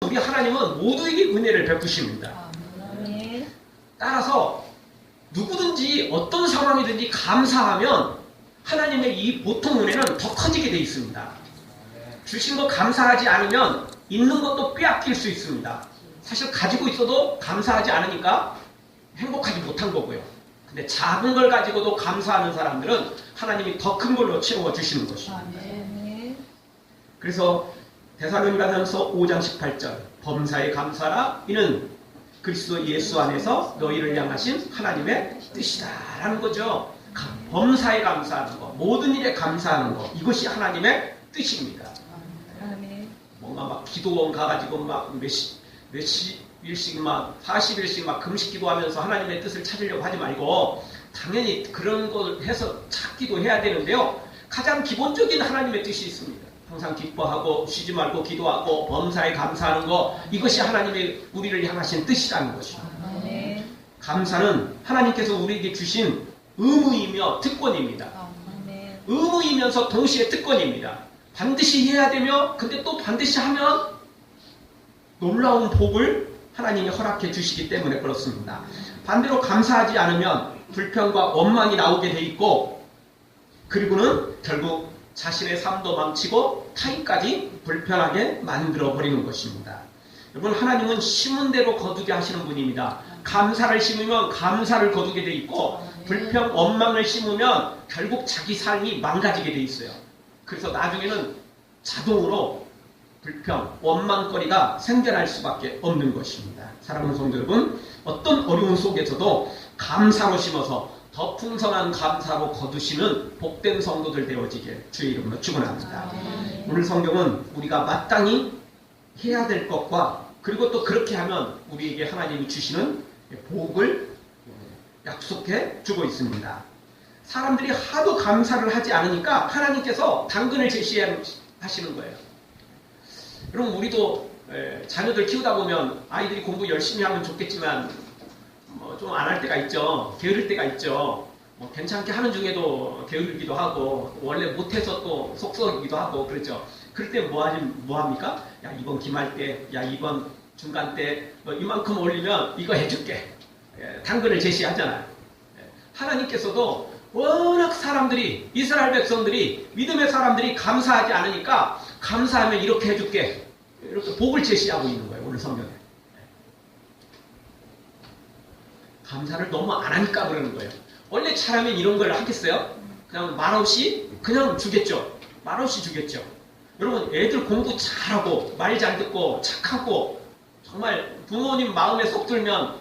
우리 하나님은 모두에게 은혜를 베푸십니다. 따라서 누구든지 어떤 상황이든지 감사하면 하나님의 이 보통 은혜는 더 커지게 되어 있습니다. 주신 거 감사하지 않으면 있는 것도 빼앗길 수 있습니다. 사실 가지고 있어도 감사하지 않으니까 행복하지 못한 거고요. 근데 작은 걸 가지고도 감사하는 사람들은 하나님이 더 큰 걸로 채워주시는 것입니다. 그래서 데살로니가전서 5장 18절 범사에 감사라 이는 그리스도 예수 안에서 너희를 향하신 하나님의 뜻이다 라는 거죠. 범사에 감사하는 것, 모든 일에 감사하는 것, 이것이 하나님의 뜻입니다. 뭔가 막 기도원 가가지고 막 몇일씩 막 40일씩 막 금식 기도하면서 하나님의 뜻을 찾으려고 하지 말고 당연히 그런 걸 해서 찾기도 해야 되는데요. 가장 기본적인 하나님의 뜻이 있습니다. 항상 기뻐하고 쉬지 말고 기도하고 범사에 감사하는 것, 이것이 하나님의 우리를 향하신 뜻이라는 것입니다. 감사는 하나님께서 우리에게 주신 의무이며 특권입니다. 의무이면서 동시에 특권입니다. 반드시 해야 되며 근데 또 반드시 하면 놀라운 복을 하나님이 허락해 주시기 때문에 그렇습니다. 반대로 감사하지 않으면 불평과 원망이 나오게 돼 있고 그리고는 결국 자신의 삶도 망치고 타인까지 불편하게 만들어버리는 것입니다. 여러분 하나님은 심은 대로 거두게 하시는 분입니다. 감사를 심으면 감사를 거두게 돼 있고 불평, 원망을 심으면 결국 자기 삶이 망가지게 돼 있어요. 그래서 나중에는 자동으로 불평, 원망거리가 생겨날 수밖에 없는 것입니다. 사랑하는 성도 여러분, 어떤 어려움 속에서도 감사로 심어서 더 풍성한 감사로 거두시는 복된 성도들 되어지길 주의 이름으로 축원합니다. 오늘 성경은 우리가 마땅히 해야 될 것과 그리고 또 그렇게 하면 우리에게 하나님이 주시는 복을 약속해 주고 있습니다. 사람들이 하도 감사를 하지 않으니까 하나님께서 당근을 제시하시는 거예요. 그럼 우리도 자녀들 키우다 보면 아이들이 공부 열심히 하면 좋겠지만 좀 안 할 때가 있죠. 게으를 때가 있죠. 괜찮게 하는 중에도 게으르기도 하고 원래 못해서 또 속썩이기도 하고 그렇죠. 그럴 때 뭐 합니까? 야 이번 기말 때, 야 이번 중간 때 이만큼 올리면 이거 해줄게. 당근을 제시하잖아요. 하나님께서도 워낙 사람들이 이스라엘 백성들이 믿음의 사람들이 감사하지 않으니까 감사하면 이렇게 해줄게. 이렇게 복을 제시하고 있는 거예요. 오늘 성경에. 감사를 너무 안 하니까 그러는 거예요. 원래 잘하면 이런 걸 하겠어요? 그냥 말없이 그냥 주겠죠. 말없이 주겠죠. 여러분 애들 공부 잘하고 말 잘 듣고 착하고 정말 부모님 마음에 쏙 들면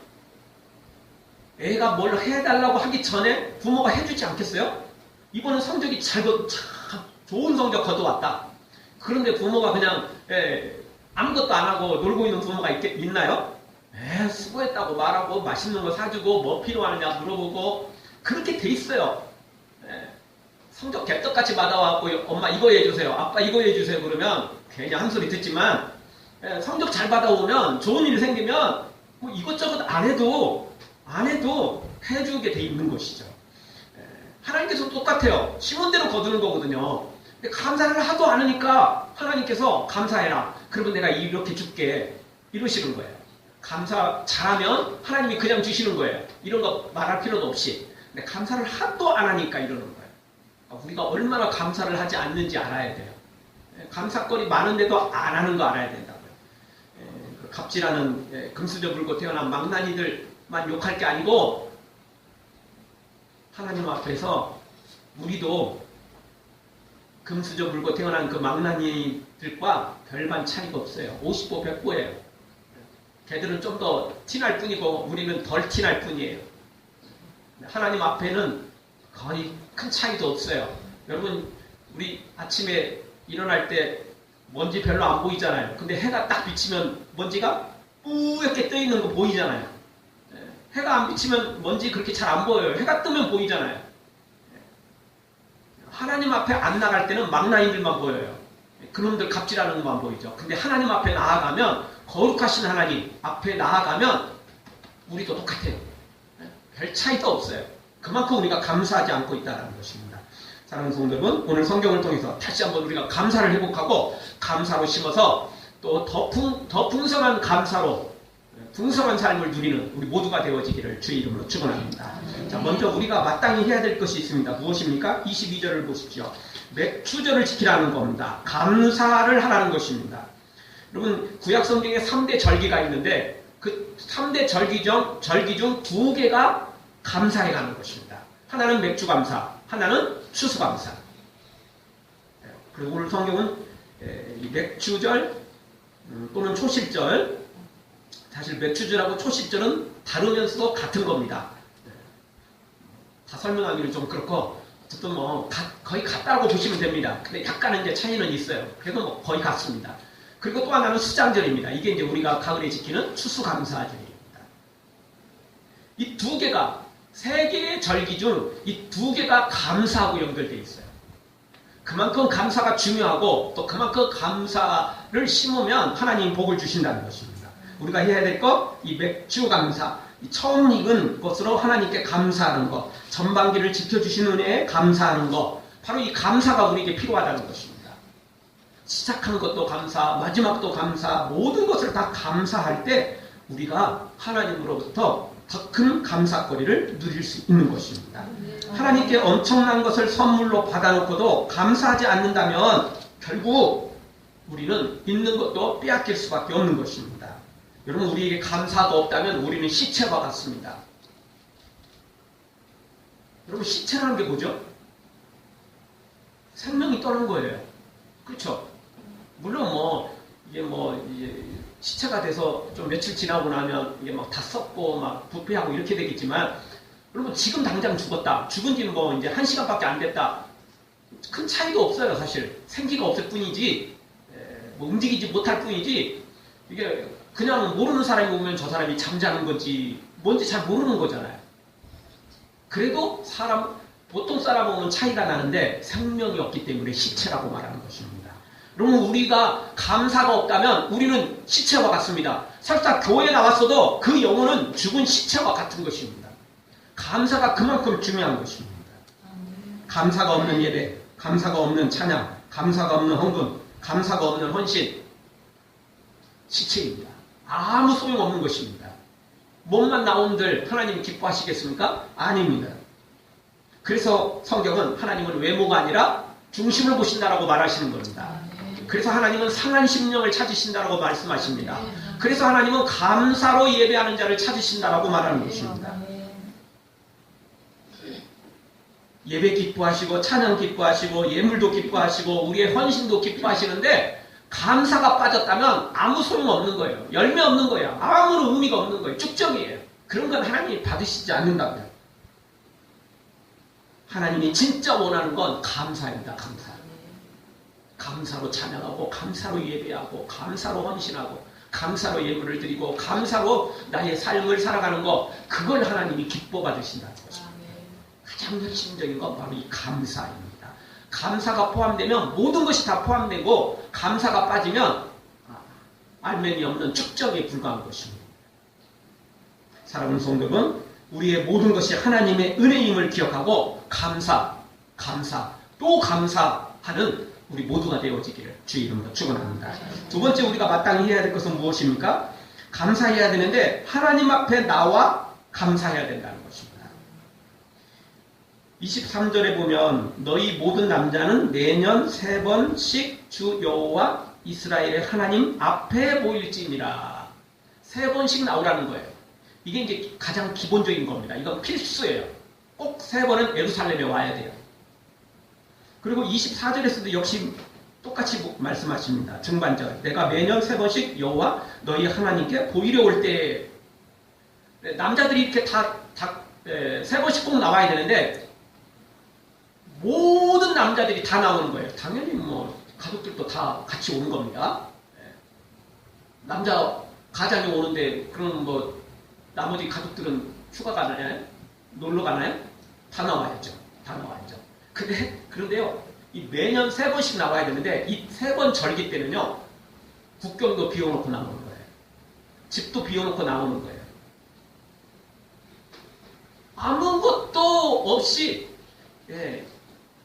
애가 뭘 해달라고 하기 전에 부모가 해주지 않겠어요? 이번엔 성적이 좋은 성적 거둬왔다. 그런데 부모가 그냥 아무것도 안 하고 놀고 있는 부모가 있나요? 수고했다고 말하고 맛있는 거 사주고 뭐 필요하느냐 물어보고 그렇게 돼 있어요. 성적 개떡같이 받아와갖고 엄마 이거 해주세요. 아빠 이거 해주세요. 그러면 괜히 한 소리 듣지만 성적 잘 받아오면 좋은 일 생기면 뭐 이것저것 안 해도 해주게 돼 있는 것이죠. 하나님께서 똑같아요. 심은 대로 거두는 거거든요. 근데 감사를 하도 않으니까 하나님께서 감사해라. 그러면 내가 이렇게 줄게. 이러시는 거예요. 감사 잘하면 하나님이 그냥 주시는 거예요. 이런 거 말할 필요도 없이. 근데 감사를 하도 안 하니까 이러는 거예요. 우리가 얼마나 감사를 하지 않는지 알아야 돼요. 감사거리 많은데도 안 하는 거 알아야 된다고요. 갑질하는 금수저 물고 태어난 망나니들만 욕할 게 아니고 하나님 앞에서 우리도 금수저 물고 태어난 그 망나니들과 별반 차이가 없어요. 50보 100보예요. 걔들은 좀 더 티날 뿐이고 우리는 덜 티날 뿐이에요. 하나님 앞에는 거의 큰 차이도 없어요. 여러분 우리 아침에 일어날 때 먼지 별로 안 보이잖아요. 근데 해가 딱 비치면 먼지가 뿌옇게 떠있는 거 보이잖아요. 해가 안 비치면 먼지 그렇게 잘 안 보여요. 해가 뜨면 보이잖아요. 하나님 앞에 안 나갈 때는 망나니들만 보여요. 그놈들 갑질하는 것만 보이죠. 근데 하나님 앞에 나아가면 거룩하신 하나님 앞에 나아가면 우리도 똑같아요. 별 차이도 없어요. 그만큼 우리가 감사하지 않고 있다는 것입니다. 사랑하는 성도 여러분, 오늘 성경을 통해서 다시 한번 우리가 감사를 회복하고 감사로 심어서 또 더 풍성한 감사로 풍성한 삶을 누리는 우리 모두가 되어지기를 주의 이름으로 축원합니다. 자, 먼저 우리가 마땅히 해야 될 것이 있습니다. 무엇입니까? 22절을 보십시오. 맥추절을 지키라는 겁니다. 감사를 하라는 것입니다. 여러분, 구약 성경에 3대 절기가 있는데 그 3대 절기 중 2개가 감사해 가는 것입니다. 하나는 맥주 감사, 하나는 추수 감사. 그리고 오늘 성경은 맥추절 또는 초실절, 사실 맥추절하고 초실절은 다르면서도 같은 겁니다. 다 설명하기는 좀 그렇고 어쨌든 뭐 거의 같다고 보시면 됩니다. 근데 약간은 이제 차이는 있어요. 그래도 뭐 거의 같습니다. 그리고 또 하나는 수장절입니다. 이게 이제 우리가 가을에 지키는 추수감사절입니다. 이 2개가 3개의 절기 중 이 2개가 감사하고 연결되어 있어요. 그만큼 감사가 중요하고 또 그만큼 감사를 심으면 하나님 복을 주신다는 것입니다. 우리가 해야 될 것, 이 맥주 감사, 처음 익은 것으로 하나님께 감사하는 것, 전반기를 지켜주신 은혜에 감사하는 것, 바로 이 감사가 우리에게 필요하다는 것입니다. 시작한 것도 감사, 마지막도 감사, 모든 것을 다 감사할 때 우리가 하나님으로부터 더 큰 감사거리를 누릴 수 있는 것입니다. 하나님께 엄청난 것을 선물로 받아놓고도 감사하지 않는다면 결국 우리는 있는 것도 빼앗길 수밖에 없는 것입니다. 여러분, 우리에게 감사가 없다면 우리는 시체와 같습니다. 여러분, 시체라는 게 뭐죠? 생명이 떠난 거예요. 그렇죠? 물론 이게 시체가 돼서 좀 며칠 지나고 나면 이게 막 다 썩고 막 부패하고 이렇게 되겠지만, 여러분, 지금 당장 죽었다. 죽은 지는 이제 1시간밖에 안 됐다. 큰 차이도 없어요, 사실. 생기가 없을 뿐이지, 움직이지 못할 뿐이지, 이게 그냥 모르는 사람이 오면 저 사람이 잠자는 건지 뭔지 잘 모르는 거잖아요. 그래도 보통 사람 오면 차이가 나는데 생명이 없기 때문에 시체라고 말하는 것입니다. 여러분, 우리가 감사가 없다면 우리는 시체와 같습니다. 설사 교회에 나왔어도 그 영혼은 죽은 시체와 같은 것입니다. 감사가 그만큼 중요한 것입니다. 감사가 없는 예배, 감사가 없는 찬양, 감사가 없는 헌금, 감사가 없는 헌신, 시체입니다. 아무 소용없는 것입니다. 몸만 나온들 하나님 기뻐하시겠습니까? 아닙니다. 그래서 성경은 하나님은 외모가 아니라 중심을 보신다라고 말하시는 겁니다. 그래서 하나님은 상한 심령을 찾으신다라고 말씀하십니다. 그래서 하나님은 감사로 예배하는 자를 찾으신다라고 말하는 것입니다. 예배 기뻐하시고 찬양 기뻐하시고 예물도 기뻐하시고 우리의 헌신도 기뻐하시는데 감사가 빠졌다면 아무 소용없는 거예요. 열매 없는 거예요. 아무런 의미가 없는 거예요. 쭉정이에요. 그런 건 하나님이 받으시지 않는다고요. 하나님이 진짜 원하는 건 감사입니다. 감사. 감사로 찬양하고 감사로 예배하고 감사로 헌신하고 감사로 예물을 드리고 감사로 나의 삶을 살아가는 것, 그걸 하나님이 기뻐 받으신다는 것입니다. 가장 핵심적인 건 바로 이 감사입니다. 감사가 포함되면 모든 것이 다 포함되고 감사가 빠지면 알맹이 없는 축적에 불과한 것입니다. 사랑하는 성도분, 우리의 모든 것이 하나님의 은혜임을 기억하고 또 감사하는 우리 모두가 되어지기를 주의 이름으로 축원합니다. 두 번째 우리가 마땅히 해야 될 것은 무엇입니까? 감사해야 되는데 하나님 앞에 나와 감사해야 된다는 것입니다. 23절에 보면 너희 모든 남자는 매년 3번씩 주 여호와 이스라엘의 하나님 앞에 보일지니라. 3번씩 나오라는 거예요. 이게 이제 가장 기본적인 겁니다. 이건 필수예요. 꼭 3번은 예루살렘에 와야 돼요. 그리고 24절에서도 역시 똑같이 말씀하십니다. 중반절. 내가 매년 3번씩 여호와 너희 하나님께 보이려 올 때, 남자들이 이렇게 3번씩 꼭 나와야 되는데 모든 남자들이 다 나오는 거예요. 당연히 가족들도 다 같이 오는 겁니다. 남자 가장이 오는데 그럼 나머지 가족들은 휴가 가나요? 놀러 가나요? 다 나와야죠. 그런데요, 이 매년 3번씩 나와야 되는데 이 3번 절기 때는요, 국경도 비워놓고 나오는 거예요. 집도 비워놓고 나오는 거예요. 아무것도 없이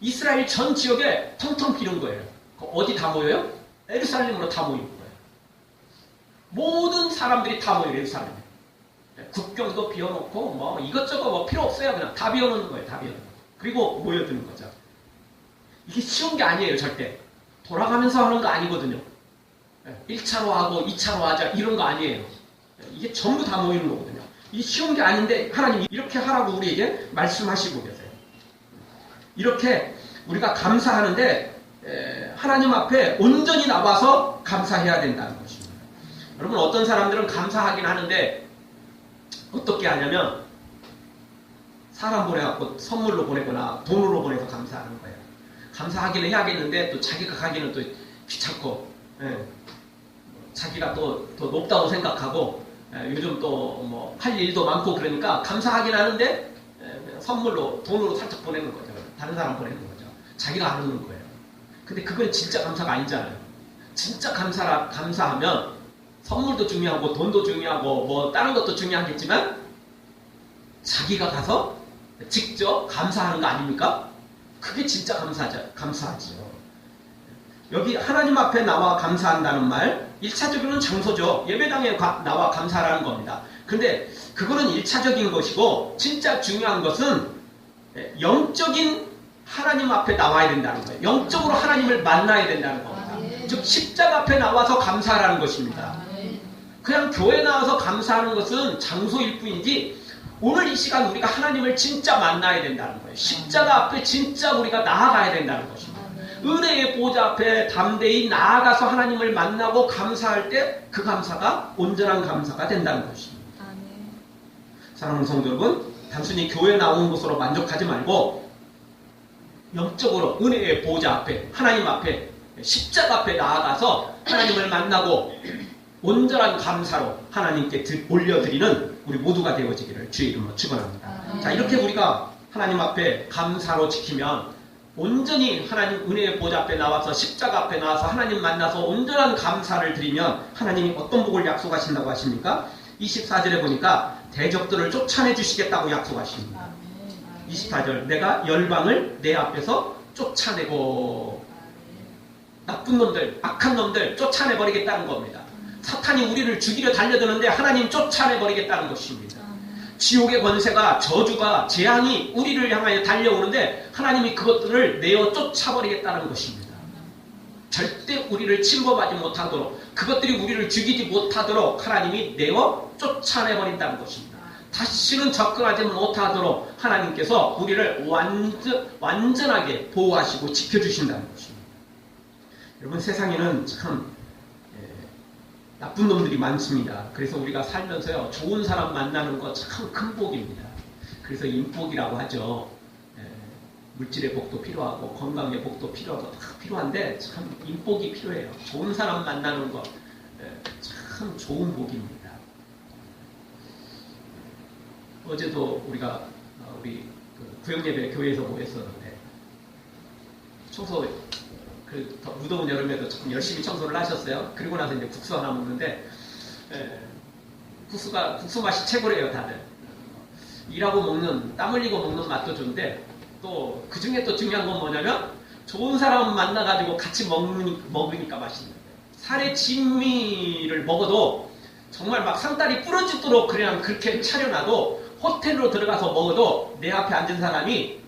이스라엘 전 지역에 텅텅 비는 거예요. 어디 다 모여요? 예루살렘으로 다 모이는 거예요. 모든 사람들이 다 모여요. 예루살렘에. 국경도 비워놓고 뭐 이것저것 뭐 필요 없어요. 그냥 다 비워놓는 거예요. 다 비워놓는 거. 그리고 모여드는 거죠. 이게 쉬운 게 아니에요. 절대. 돌아가면서 하는 거 아니거든요. 1차로 하고 2차로 하자 이런 거 아니에요. 이게 전부 다 모이는 거거든요. 이게 쉬운 게 아닌데 하나님이 이렇게 하라고 우리에게 말씀하시고 계세요. 이렇게 우리가 감사하는데 하나님 앞에 온전히 나와서 감사해야 된다는 것입니다. 여러분 어떤 사람들은 감사하긴 하는데 어떻게 하냐면 사람 보내갖고 선물로 보내거나 돈으로 보내서 감사하는 거예요. 감사하기는 해야겠는데 또 자기가 가기는 또 귀찮고 자기가 또 더 높다고 생각하고 요즘 또 뭐 할 일도 많고 그러니까 감사하긴 하는데 선물로 돈으로 살짝 보내는 거죠. 다른 사람 보내는 거죠. 자기가 안 오는 거예요. 근데 그건 진짜 감사가 아니잖아요. 진짜 감사하면 선물도 중요하고 돈도 중요하고 뭐 다른 것도 중요하겠지만 자기가 가서 직접 감사하는 거 아닙니까? 그게 진짜 감사하죠. 여기 하나님 앞에 나와 감사한다는 말 1차적으로는 장소죠. 예배당에 나와 감사하라는 겁니다. 근데 그거는 1차적인 것이고 진짜 중요한 것은 영적인 하나님 앞에 나와야 된다는 거예요. 영적으로 하나님을 만나야 된다는 겁니다. 즉 십자가 앞에 나와서 감사하라는 것입니다. 그냥 교회 나와서 감사하는 것은 장소일 뿐이지 오늘 이 시간 우리가 하나님을 진짜 만나야 된다는 거예요. 십자가 앞에 진짜 우리가 나아가야 된다는 것입니다. 은혜의 보좌 앞에 담대히 나아가서 하나님을 만나고 감사할 때 그 감사가 온전한 감사가 된다는 것입니다. 사랑하는 성도 여러분, 단순히 교회 나오는 것으로 만족하지 말고 영적으로 은혜의 보좌 앞에 하나님 앞에 십자가 앞에 나아가서 하나님을 만나고 온전한 감사로 하나님께 올려드리는 우리 모두가 되어지기를 주의 이름으로 축원합니다. 자, 이렇게 우리가 하나님 앞에 감사로 지키면 온전히 하나님 은혜의 보좌 앞에 나와서 십자가 앞에 나와서 하나님 만나서 온전한 감사를 드리면 하나님이 어떤 복을 약속하신다고 하십니까? 24절에 보니까 대적들을 쫓아내 주시겠다고 약속하십니다. 24절 내가 열방을 내 앞에서 쫓아내고 나쁜 놈들, 악한 놈들 쫓아내버리겠다는 겁니다. 사탄이 우리를 죽이려 달려드는데 하나님 쫓아내버리겠다는 것입니다. 지옥의 권세가 저주가 재앙이 우리를 향하여 달려오는데 하나님이 그것들을 내어 쫓아버리겠다는 것입니다. 절대 우리를 침범하지 못하도록 그것들이 우리를 죽이지 못하도록 하나님이 내어 쫓아내버린다는 것입니다. 다시는 접근하지 못하도록 하나님께서 우리를 완전하게 보호하시고 지켜주신다는 것입니다. 여러분 세상에는 참 나쁜 놈들이 많습니다. 그래서 우리가 살면서요 좋은 사람 만나는 거 참 큰 복입니다. 그래서 인복이라고 하죠. 물질의 복도 필요하고 건강의 복도 필요하고 다 필요한데 참 인복이 필요해요. 좋은 사람 만나는 거 참 좋은 복입니다. 어제도 우리가 우리 구역예배 교회에서 모였었는데 청소 더 무더운 여름에도 참 열심히 청소를 하셨어요. 그리고 나서 이제 국수 하나 먹는데 국수 맛이 최고래요. 다들 일하고 먹는 땀 흘리고 먹는 맛도 좋은데 또 그 중에 또 중요한 건 뭐냐면 좋은 사람 만나가지고 같이 먹으니까 맛있는 거예요. 살의 진미를 먹어도 정말 막 상다리 부러지도록 그냥 그렇게 차려놔도 호텔로 들어가서 먹어도 내 앞에 앉은 사람이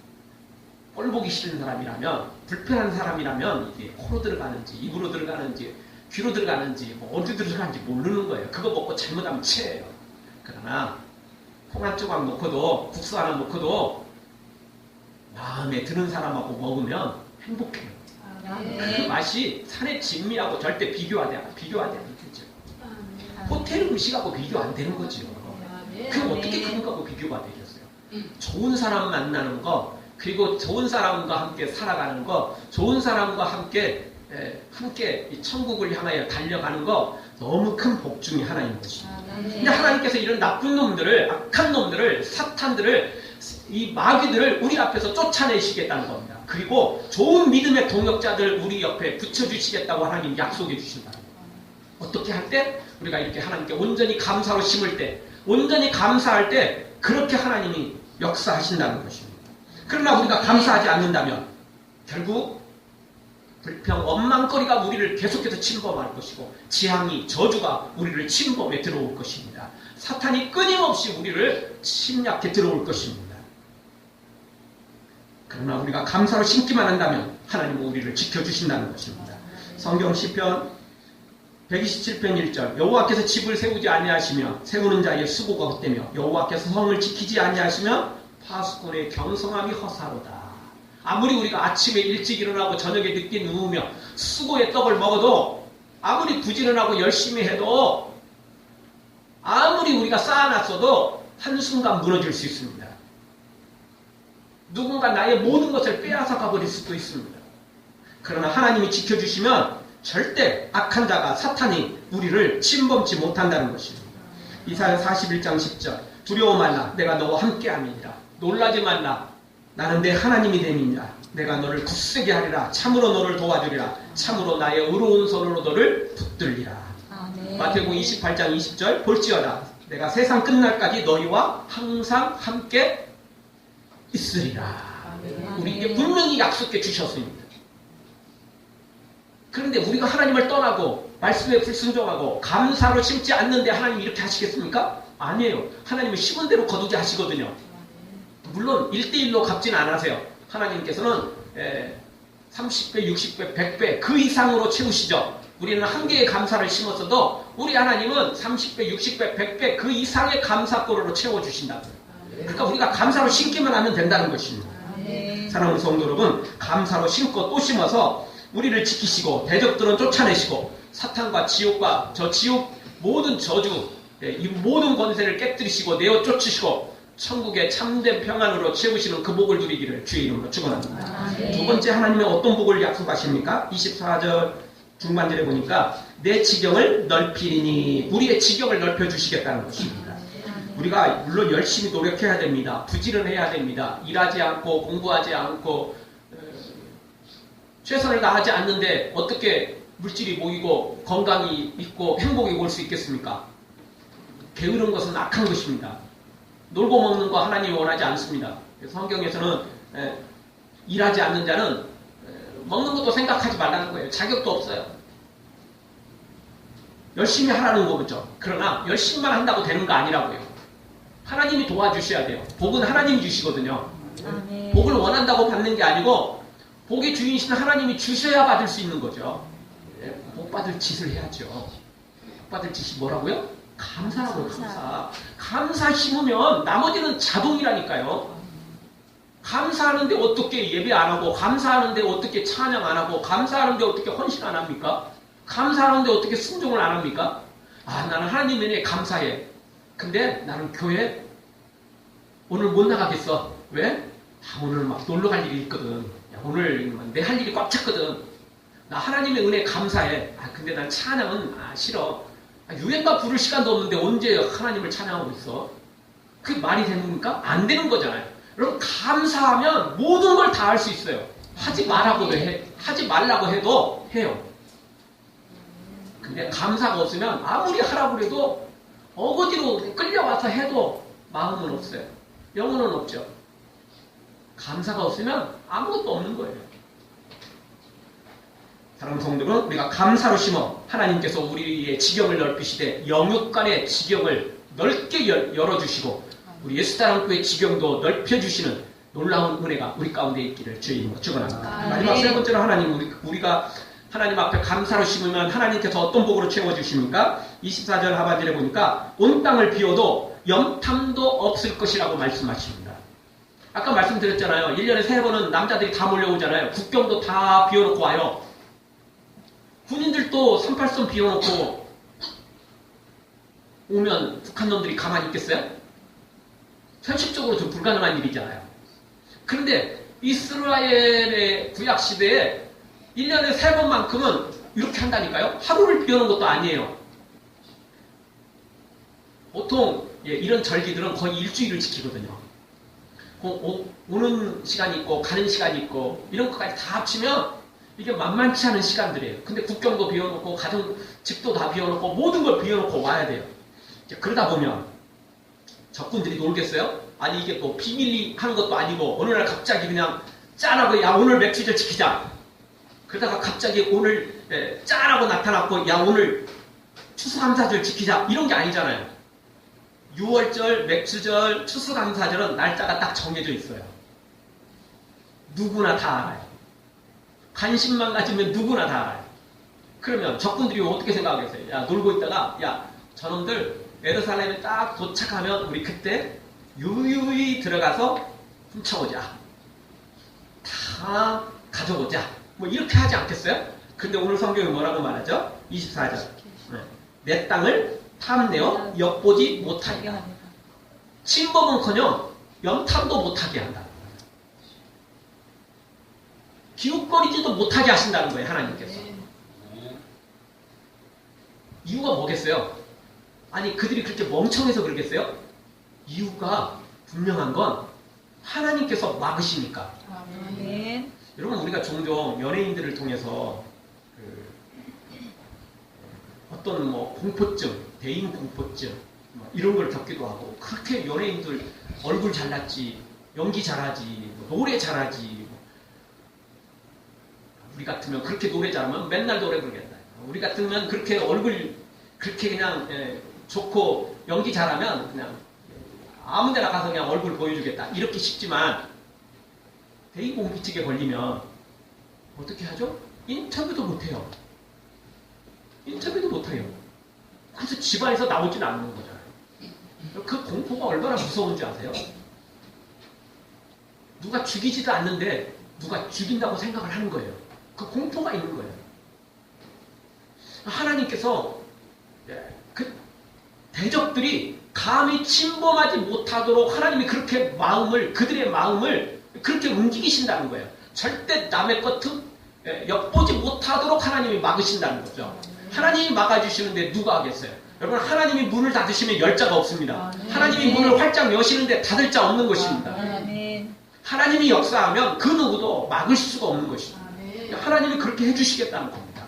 꼴 보기 싫은 사람이라면 불편한 사람이라면 이게 코로 들어가는지 입으로 들어가는지 귀로 들어가는지 뭐 어디 들어가는지 모르는 거예요. 그거 먹고 잘못하면 체해요. 그러나 콩 한 조각 넣고도 국수 하나 넣고도 마음에 드는 사람하고 먹으면 행복해요. 그 맛이 산의 진미하고 절대 비교하지 않겠죠. 호텔 음식하고 비교 안 되는 거죠. 그럼 어떻게 그런 거하고 비교가 되겠어요? 좋은 사람 만나는 거 그리고 좋은 사람과 함께 살아가는 거, 좋은 사람과 함께 이 천국을 향하여 달려가는 거 너무 큰 복 중에 하나인 것입니다. 근데 하나님께서 이런 나쁜 놈들을, 악한 놈들을, 사탄들을, 이 마귀들을 우리 앞에서 쫓아내시겠다는 겁니다. 그리고 좋은 믿음의 동역자들 우리 옆에 붙여주시겠다고 하나님 약속해 주신다. 어떻게 할 때? 우리가 이렇게 하나님께 온전히 감사로 심을 때, 온전히 감사할 때 그렇게 하나님이 역사하신다는 것입니다. 그러나 우리가 감사하지 않는다면 결국 불평, 원망거리가 우리를 계속해서 침범할 것이고 재앙이, 저주가 우리를 침범해 들어올 것입니다. 사탄이 끊임없이 우리를 침략해 들어올 것입니다. 그러나 우리가 감사로 심기만 한다면 하나님은 우리를 지켜주신다는 것입니다. 성경 시편 127편 1절 여호와께서 집을 세우지 아니하시며 세우는 자의 수고가 헛되며 여호와께서 성을 지키지 아니하시며 파수꾼의 경성함이 허사로다. 아무리 우리가 아침에 일찍 일어나고 저녁에 늦게 누우며 수고의 떡을 먹어도 아무리 부지런하고 열심히 해도 아무리 우리가 쌓아놨어도 한순간 무너질 수 있습니다. 누군가 나의 모든 것을 빼앗아 가버릴 수도 있습니다. 그러나 하나님이 지켜주시면 절대 악한 자가 사탄이 우리를 침범치 못한다는 것입니다. 이사야 41장 10절 두려워 말라 내가 너와 함께함이니라. 놀라지 말라 나는 내 하나님이 됨이니라. 내가 너를 굳세게 하리라. 참으로 너를 도와주리라. 참으로 나의 의로운 손으로 너를 붙들리라. 마태복음 28장 20절 볼지어다 내가 세상 끝날까지 너희와 항상 함께 있으리라. 우리에게 분명히 약속해 주셨습니다. 그런데 우리가 하나님을 떠나고 말씀에 불순종하고 감사로 심지 않는데 하나님이 이렇게 하시겠습니까? 아니에요. 하나님은 심은 대로 거두게 하시거든요. 물론 1대1로 갚지는 않으세요. 하나님께서는 30배, 60배, 100배 그 이상으로 채우시죠. 우리는 한 개의 감사를 심었어도 우리 하나님은 30배, 60배, 100배 그 이상의 감사꼴로 채워주신다고요. 그러니까 우리가 감사로 심기만 하면 된다는 것입니다. 사랑하는 성도 여러분, 감사로 심고 또 심어서 우리를 지키시고 대적들은 쫓아내시고 사탄과 지옥과 저 지옥 모든 저주, 이 모든 권세를 깨뜨리시고 내어 쫓으시고 천국의 참된 평안으로 채우시는 그 복을 누리기를 주의 이름으로 축원합니다. 두 번째 하나님의 어떤 복을 약속하십니까? 24절 중반절에 보니까 내 지경을 넓히니 우리의 지경을 넓혀주시겠다는 것입니다. 우리가 물론 열심히 노력해야 됩니다. 부지런해야 됩니다. 일하지 않고 공부하지 않고 최선을 다하지 않는데 어떻게 물질이 모이고 건강이 있고 행복이 올 수 있겠습니까? 게으른 것은 악한 것입니다. 놀고 먹는 거 하나님이 원하지 않습니다. 그래서 성경에서는 일하지 않는 자는 먹는 것도 생각하지 말라는 거예요. 자격도 없어요. 열심히 하라는 거죠. 그러나 열심히만 한다고 되는 거 아니라고요. 하나님이 도와주셔야 돼요. 복은 하나님이 주시거든요. 복을 원한다고 받는 게 아니고 복의 주인이신 하나님이 주셔야 받을 수 있는 거죠. 복 받을 짓을 해야죠. 복 받을 짓이 뭐라고요? 감사라고요. 감사. 감사 심으면 나머지는 자동이라니까요. 감사하는데 어떻게 예배 안 하고, 감사하는데 어떻게 찬양 안 하고, 감사하는데 어떻게 헌신 안 합니까? 감사하는데 어떻게 순종을 안 합니까? 아, 나는 하나님 은혜에 감사해. 근데 나는 교회 오늘 못 나가겠어. 왜? 아, 오늘 막 놀러 갈 일이 있거든. 야, 오늘 내 할 일이 꽉 찼거든. 나 하나님의 은혜에 감사해. 아, 근데 난 찬양은 싫어. 유행가 부를 시간도 없는데 언제 하나님을 찬양하고 있어? 그게 말이 되는 겁니까? 안 되는 거잖아요. 여러분, 감사하면 모든 걸 다 할 수 있어요. 하지 말라고도 하지 말라고 해도 해요. 근데 감사가 없으면 아무리 하라고 해도 어거지로 끌려와서 해도 마음은 없어요. 영혼은 없죠. 감사가 없으면 아무것도 없는 거예요. 사랑하는 성도는 우리가 감사로 심어 하나님께서 우리의 지경을 넓히시되 영육간의 지경을 넓게 열어주시고 우리 예수사랑교의 지경도 넓혀주시는 놀라운 은혜가 우리 가운데 있기를 주의 이름으로 축원합니다. 마지막 세 번째로 하나님, 우리가 하나님 앞에 감사로 심으면 하나님께서 어떤 복으로 채워주십니까? 24절 하반절에 보니까 온 땅을 비워도 염탐도 없을 것이라고 말씀하십니다. 아까 말씀드렸잖아요. 1년에 3번은 남자들이 다 몰려오잖아요. 국경도 다 비워놓고 와요. 군인들도 38선 비워놓고 오면 북한 놈들이 가만히 있겠어요? 현실적으로 좀 불가능한 일이잖아요. 그런데 이스라엘의 구약시대에 1년에 3번만큼은 이렇게 한다니까요? 하루를 비워놓은 것도 아니에요. 보통 이런 절기들은 거의 일주일을 지키거든요. 오는 시간이 있고 가는 시간이 있고 이런 것까지 다 합치면 이게 만만치 않은 시간들이에요. 근데 국경도 비워놓고 집도 다 비워놓고 모든 걸 비워놓고 와야 돼요. 그러다 보면 적군들이 놀겠어요? 아니 이게 뭐 비밀리 하는 것도 아니고 어느 날 갑자기 그냥 짠하고 야 오늘 며칠을 지키자. 그러다가 갑자기 오늘 짠하고 나타났고 야 오늘 추수감사절 지키자 이런 게 아니잖아요. 6월절, 맥주절, 추수감사절은 날짜가 딱 정해져 있어요. 누구나 다 알아요. 관심만 가지면 누구나 다 알아요. 그러면 적군들이 어떻게 생각하겠어요? 야 놀고 있다가 야 저놈들 예루살렘에 딱 도착하면 우리 그때 유유히 들어가서 훔쳐오자. 다 가져오자. 뭐 이렇게 하지 않겠어요? 근데 오늘 성경이 뭐라고 말하죠? 24절. 내 땅을 탐내어 엿보지 못하게 한다. 침범은커녕 염탐도 못하게 한다. 기웃거리지도 못하게 하신다는 거예요. 하나님께서. 이유가 뭐겠어요? 아니 그들이 그렇게 멍청해서 그러겠어요? 이유가 분명한 건 하나님께서 막으시니까. 아멘. 여러분 우리가 종종 연예인들을 통해서 어떤 뭐 공포증, 대인 공포증 뭐 이런 걸 겪기도 하고 그렇게 연예인들 얼굴 잘났지, 연기 잘하지, 뭐 노래 잘하지 뭐. 우리 같으면 그렇게 노래 잘하면 맨날 노래 부르겠다. 우리 같으면 그렇게 얼굴 그렇게 그냥 좋고 연기 잘하면 그냥 아무 데나 가서 그냥 얼굴 보여주겠다. 이렇게 쉽지만 대인공포증에 걸리면 어떻게 하죠? 인터뷰도 못해요. 인터뷰도 못해요. 그래서 집안에서 나오지는 않는 거잖아요. 그 공포가 얼마나 무서운지 아세요? 누가 죽이지도 않는데 누가 죽인다고 생각을 하는 거예요. 그 공포가 있는 거예요. 하나님께서 그 대적들이 감히 침범하지 못하도록 하나님이 그렇게 그들의 마음을 그렇게 움직이신다는 거예요. 절대 남의 것 엿보지 못하도록 하나님이 막으신다는 거죠. 하나님이 막아주시는데 누가 하겠어요? 여러분 하나님이 문을 닫으시면 열 자가 없습니다. 하나님이 문을 활짝 여시는데 닫을 자 없는 것입니다. 하나님이 역사하면 그 누구도 막을 수가 없는 것입니다. 하나님이 그렇게 해주시겠다는 겁니다.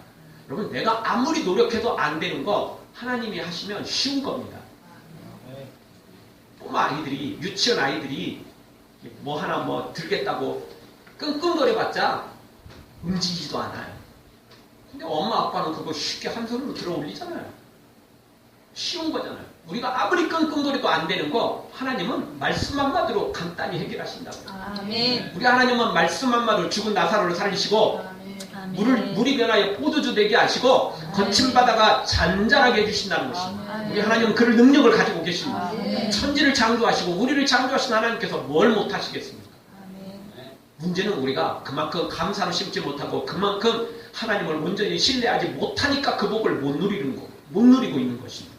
여러분 내가 아무리 노력해도 안 되는 거 하나님이 하시면 쉬운 겁니다. 꼬마 아이들이 유치원 아이들이 뭐 하나 뭐 들겠다고 끙끙거려봤자 움직이지도 않아요. 근데 엄마 아빠는 그거 쉽게 한 손으로 들어 올리잖아요. 쉬운 거잖아요. 우리가 아무리 끙끙거려도 안 되는 거 하나님은 말씀 한마디로 간단히 해결하신다고요. 아멘. 우리 하나님은 말씀 한마디로 죽은 나사로를 살리시고 물이 변하여 포도주 되게 하시고 거친 바다가 잔잔하게 해주신다는 것입니다. 우리 하나님은 그럴 능력을 가지고 계십니다. 천지를 창조하시고 우리를 창조하신 하나님께서 뭘 못하시겠습니까? 문제는 우리가 그만큼 감사로 심지 못하고 그만큼 하나님을 온전히 신뢰하지 못하니까 그 복을 못 누리고 있는 것입니다.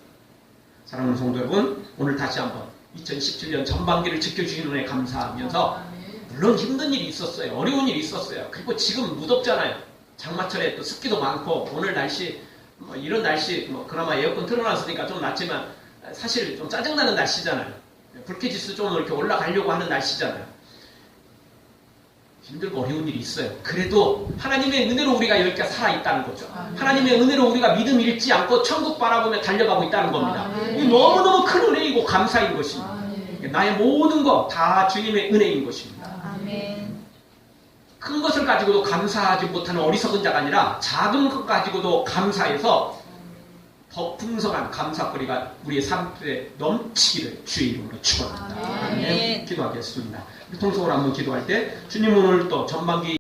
사랑하는 성도 여러분, 오늘 다시 한번 2017년 전반기를 지켜주시는 은혜 감사하면서 물론 힘든 일이 있었어요. 어려운 일이 있었어요. 그리고 지금 무덥잖아요. 장마철에 또 습기도 많고 오늘 날씨 뭐 이런 날씨 뭐 그나마 에어컨 틀어놨으니까 좀 낫지만 사실 좀 짜증나는 날씨잖아요. 불쾌지수 좀 이렇게 올라가려고 하는 날씨잖아요. 힘들고 어려운 일이 있어요. 그래도 하나님의 은혜로 우리가 여기까지 살아있다는 거죠. 하나님의 은혜로 우리가 믿음 잃지 않고 천국 바라보며 달려가고 있다는 겁니다. 이게 너무너무 큰 은혜이고 감사인 것입니다. 나의 모든 거 다 주님의 은혜인 것입니다. 큰 것을 가지고도 감사하지 못하는 어리석은 자가 아니라 작은 것 가지고도 감사해서 더 풍성한 감사거리가 우리의 삶에 넘치기를 주의 이름으로 축원합니다. 기도하겠습니다. 통성으로 한번 기도할 때 주님 오늘 또 전반기